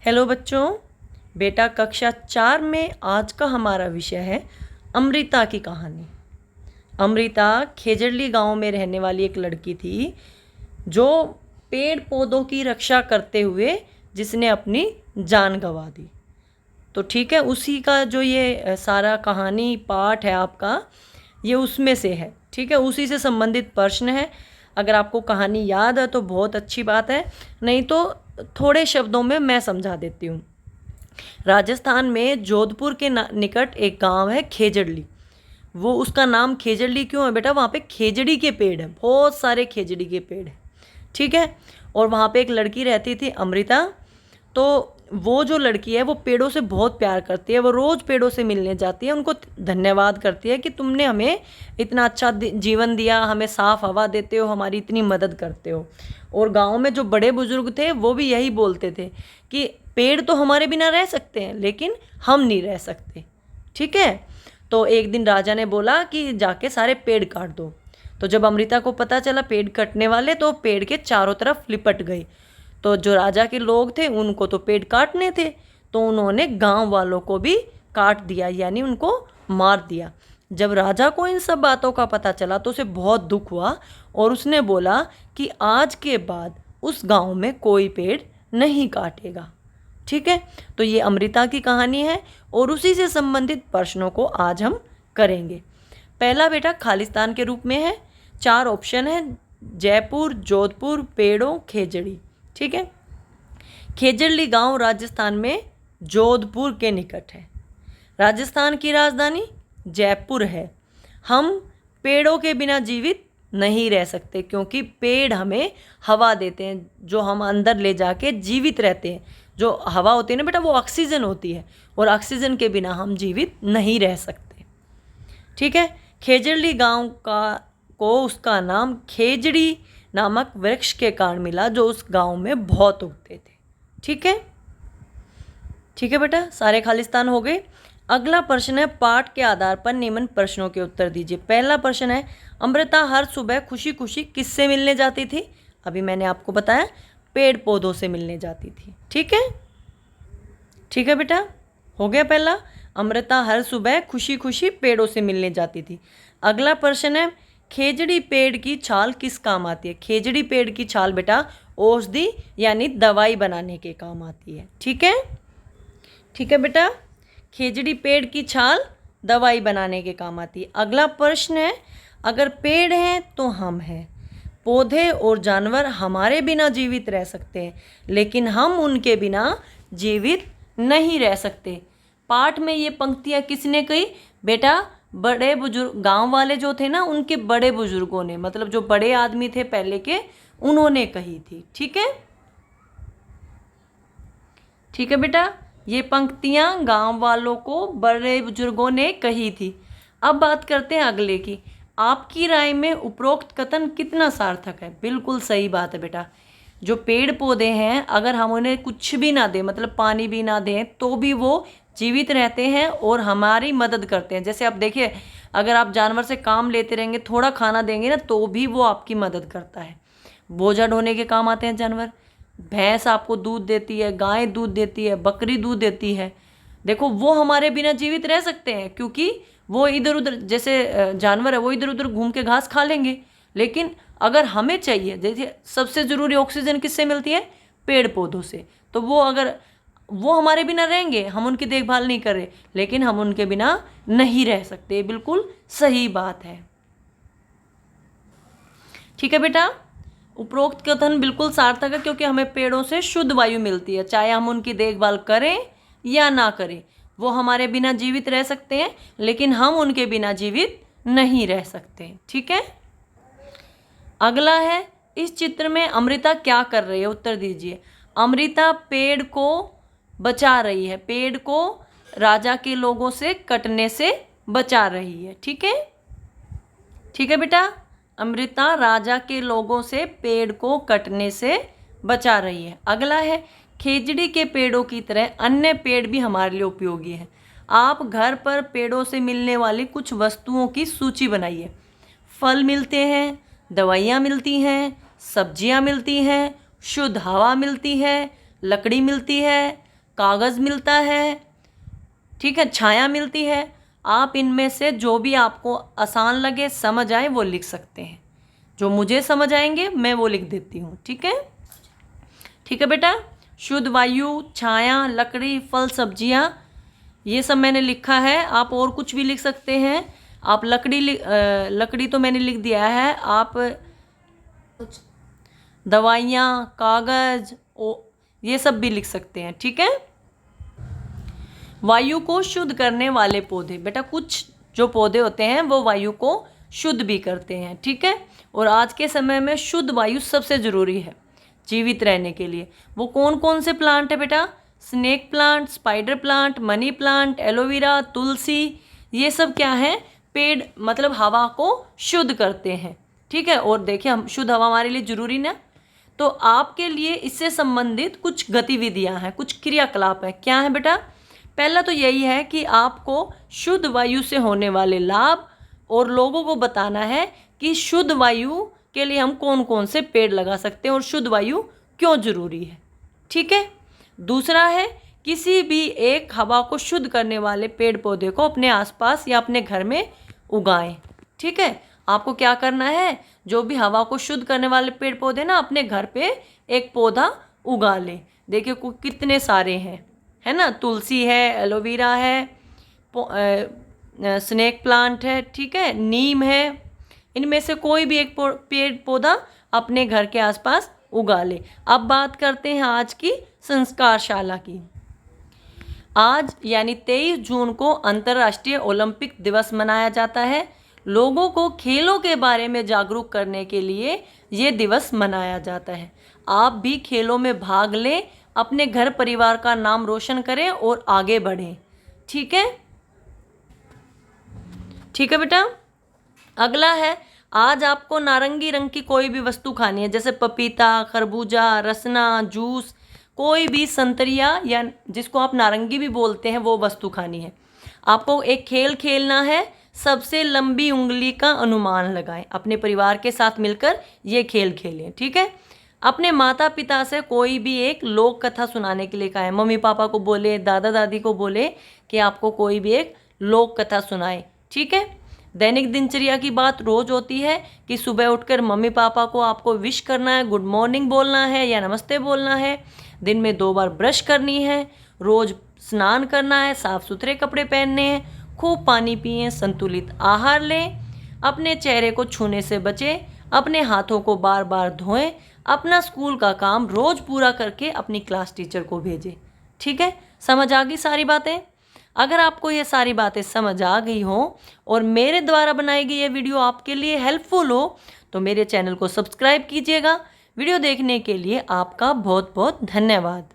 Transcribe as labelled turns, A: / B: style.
A: Hello बच्चों, बेटा कक्षा 4 में आज का हमारा विषय है अमृता की कहानी। अमृता खेजड़ली गांव में रहने वाली एक लड़की थी जो पेड़ पौधों की रक्षा करते हुए जिसने अपनी जान गंवा दी। तो ठीक है, उसी का जो ये सारा कहानी पाठ है आपका, ये उसमें से है। ठीक है, उसी से संबंधित प्रश्न है। अगर आपको कहानी याद है तो बहुत अच्छी बात है, नहीं तो थोड़े शब्दों में मैं समझा देती हूँ। राजस्थान में जोधपुर के निकट एक गांव है खेजड़ली। वो उसका नाम खेजड़ली क्यों है बेटा? वहाँ पे खेजड़ी के पेड़ हैं, बहुत सारे खेजड़ी के पेड़ हैं। ठीक है, और वहाँ पे एक लड़की रहती थी अमृता। तो वो जो लड़की है वो पेड़ों से बहुत प्यार करती है। वो रोज़ पेड़ों से मिलने जाती है, उनको धन्यवाद करती है कि तुमने हमें इतना अच्छा जीवन दिया, हमें साफ़ हवा देते हो, हमारी इतनी मदद करते हो। और गांव में जो बड़े बुजुर्ग थे वो भी यही बोलते थे कि पेड़ तो हमारे बिना रह सकते हैं लेकिन हम नहीं रह सकते। ठीक है, तो एक दिन राजा ने बोला कि जाके सारे पेड़ काट दो। तो जब अमृता को पता चला पेड़ कटने वाले, तो पेड़ के चारों तरफ लिपट गई। तो जो राजा के लोग थे उनको तो पेड़ काटने थे, तो उन्होंने गांव वालों को भी काट दिया, यानी उनको मार दिया। जब राजा को इन सब बातों का पता चला तो उसे बहुत दुख हुआ और उसने बोला कि आज के बाद उस गांव में कोई पेड़ नहीं काटेगा। ठीक है, तो ये अमृता की कहानी है और उसी से संबंधित प्रश्नों को आज हम करेंगे। पहला बेटा खालिस्तान के रूप में है। 4 ऑप्शन है: जयपुर, जोधपुर, पेड़ों, खेजड़ी। ठीक है, खेजड़ली गांव राजस्थान में जोधपुर के निकट है। राजस्थान की राजधानी जयपुर है। हम पेड़ों के बिना जीवित नहीं रह सकते क्योंकि पेड़ हमें हवा देते हैं जो हम अंदर ले जाके जीवित रहते हैं। जो हवा होती है ना बेटा, वो ऑक्सीजन होती है और ऑक्सीजन के बिना हम जीवित नहीं रह सकते। ठीक है, खेजड़ली गांव को उसका नाम खेजड़ी नामक वृक्ष के कारण मिला जो उस गांव में बहुत उगते थे। ठीक है, ठीक है बेटा, सारे खालिस्तान हो गए। अगला प्रश्न है, पाठ के आधार पर निम्न प्रश्नों के उत्तर दीजिए। पहला प्रश्न है, अमृता हर सुबह खुशी खुशी किससे मिलने जाती थी? अभी मैंने आपको बताया, पेड़ पौधों से मिलने जाती थी। ठीक है, ठीक है बेटा, हो गया पहला। अमृता हर सुबह खुशी खुशी पेड़ों से मिलने जाती थी। अगला प्रश्न है, खेजड़ी पेड़ की छाल किस काम आती है? खेजड़ी पेड़ की छाल बेटा औषधि यानी दवाई बनाने के काम आती है। ठीक है, ठीक है बेटा, खेजड़ी पेड़ की छाल दवाई बनाने के काम आती है। अगला प्रश्न है, अगर पेड़ हैं तो हम हैं। पौधे और जानवर हमारे बिना जीवित रह सकते हैं लेकिन हम उनके बिना जीवित नहीं रह सकते। पाठ में ये पंक्तियाँ किसने कही बेटा? बड़े बुजुर्ग, गांव वाले जो थे ना, उनके बड़े बुजुर्गों ने, मतलब जो बड़े आदमी थे पहले के, उन्होंने कही थी। ठीक है, ठीक है बेटा, ये पंक्तियां गांव वालों को बड़े बुजुर्गों ने कही थी। अब बात करते हैं अगले की। आपकी राय में उपरोक्त कथन कितना सार्थक है? बिल्कुल सही बात है बेटा। जो पेड़ पौधे हैं, अगर हम उन्हें कुछ भी ना दें, मतलब पानी भी ना दें, तो भी वो जीवित रहते हैं और हमारी मदद करते हैं। जैसे आप देखिए, अगर आप जानवर से काम लेते रहेंगे, थोड़ा खाना देंगे ना, तो भी वो आपकी मदद करता है। बोझा ढोने के काम आते हैं जानवर। भैंस आपको दूध देती है, गाय दूध देती है, बकरी दूध देती है। देखो, वो हमारे बिना जीवित रह सकते हैं क्योंकि वो इधर उधर, जैसे जानवर है वो इधर उधर घूम के घास खा लेंगे। लेकिन अगर हमें चाहिए, जैसे सबसे ज़रूरी ऑक्सीजन किससे मिलती है? पेड़ पौधों से। तो वो अगर वो हमारे बिना रहेंगे, हम उनकी देखभाल नहीं कर रहे, लेकिन हम उनके बिना नहीं रह सकते। बिल्कुल सही बात है। ठीक है बेटा, उपरोक्त कथन बिल्कुल सार्थक है क्योंकि हमें पेड़ों से शुद्ध वायु मिलती है। चाहे हम उनकी देखभाल करें या ना करें, वो हमारे बिना जीवित रह सकते हैं लेकिन हम उनके बिना जीवित नहीं रह सकते। ठीक है, अगला है, इस चित्र में अमृता क्या कर रही है? उत्तर दीजिए। अमृता पेड़ को बचा रही है, पेड़ को राजा के लोगों से कटने से बचा रही है। ठीक है, ठीक है बेटा, अमृता राजा के लोगों से पेड़ को कटने से बचा रही है। अगला है, खेजड़ी के पेड़ों की तरह अन्य पेड़ भी हमारे लिए उपयोगी हैं। आप घर पर पेड़ों से मिलने वाली कुछ वस्तुओं की सूची बनाइए। फल मिलते हैं, दवाइयाँ मिलती हैं, सब्जियाँ मिलती हैं, शुद्ध हवा मिलती है, लकड़ी मिलती है, कागज़ मिलता है, ठीक है, छाया मिलती है। आप इनमें से जो भी आपको आसान लगे, समझ आए, वो लिख सकते हैं। जो मुझे समझ आएंगे मैं वो लिख देती हूँ, ठीक है। ठीक है बेटा, शुद्ध वायु, छाया, लकड़ी, फल, सब्जियाँ, ये सब मैंने लिखा है। आप और कुछ भी लिख सकते हैं। आप लकड़ी तो मैंने लिख दिया है। आप दवाइयाँ, कागज़, ये सब भी लिख सकते हैं, ठीक है। वायु को शुद्ध करने वाले पौधे, बेटा कुछ जो पौधे होते हैं वो वायु को शुद्ध भी करते हैं, ठीक है। और आज के समय में शुद्ध वायु सबसे ज़रूरी है जीवित रहने के लिए। वो कौन कौन से प्लांट है बेटा? Snake plant, spider plant, money plant, aloe vera, तुलसी, ये सब क्या है? पेड़, मतलब हवा को शुद्ध करते हैं, ठीक है। और देखिए, हम शुद्ध हवा हमारे लिए ज़रूरी ना, तो आपके लिए इससे संबंधित कुछ गतिविधियां हैं, कुछ क्रियाकलाप है। क्या है बेटा? पहला तो यही है कि आपको शुद्ध वायु से होने वाले लाभ और लोगों को बताना है कि शुद्ध वायु के लिए हम कौन कौन से पेड़ लगा सकते हैं और शुद्ध वायु क्यों ज़रूरी है, ठीक है। दूसरा है, किसी भी एक हवा को शुद्ध करने वाले पेड़ पौधे को अपने आसपास या अपने घर में उगाएं, ठीक है। आपको क्या करना है? जो भी हवा को शुद्ध करने वाले पेड़ पौधे ना, अपने घर पे एक पौधा उगा ले। देखिए कितने सारे हैं, है ना। तुलसी है, एलोवेरा है, स्नेक प्लांट है, ठीक है, नीम है। इनमें से कोई भी एक पेड़ पौधा अपने घर के आसपास उगा ले। अब बात करते हैं आज की संस्कारशाला की। आज यानी 23 जून को अंतर्राष्ट्रीय ओलंपिक दिवस मनाया जाता है। लोगों को खेलों के बारे में जागरूक करने के लिए ये दिवस मनाया जाता है। आप भी खेलों में भाग लें, अपने घर परिवार का नाम रोशन करें और आगे बढ़ें, ठीक है। ठीक है बेटा। अगला है, आज आपको नारंगी रंग की कोई भी वस्तु खानी है, जैसे पपीता, खरबूजा, रसना, जूस, कोई भी संतरिया या जिसको आप नारंगी भी बोलते हैं, वो वस्तु खानी है। आपको एक खेल खेलना है, सबसे लंबी उंगली का अनुमान लगाएं। अपने परिवार के साथ मिलकर ये खेल खेलें, ठीक है। अपने माता पिता से कोई भी एक लोक कथा सुनाने के लिए कहें। मम्मी पापा को बोले, दादा दादी को बोले कि आपको कोई भी एक लोक कथा सुनाए, ठीक है। दैनिक दिनचर्या की बात रोज होती है कि सुबह उठकर मम्मी पापा को आपको विश करना है, गुड मॉर्निंग बोलना है या नमस्ते बोलना है। दिन में 2 बार ब्रश करनी है, रोज स्नान करना है, साफ सुथरे कपड़े पहनने हैं, खूब पानी पिएं, संतुलित आहार लें, अपने चेहरे को छूने से बचें, अपने हाथों को बार बार धोएं, अपना स्कूल का काम रोज पूरा करके अपनी क्लास टीचर को भेजें, ठीक है। समझ आ गई सारी बातें? अगर आपको ये सारी बातें समझ आ गई हो और मेरे द्वारा बनाई गई ये वीडियो आपके लिए हेल्पफुल हो तो मेरे चैनल को सब्सक्राइब कीजिएगा। वीडियो देखने के लिए आपका बहुत बहुत धन्यवाद।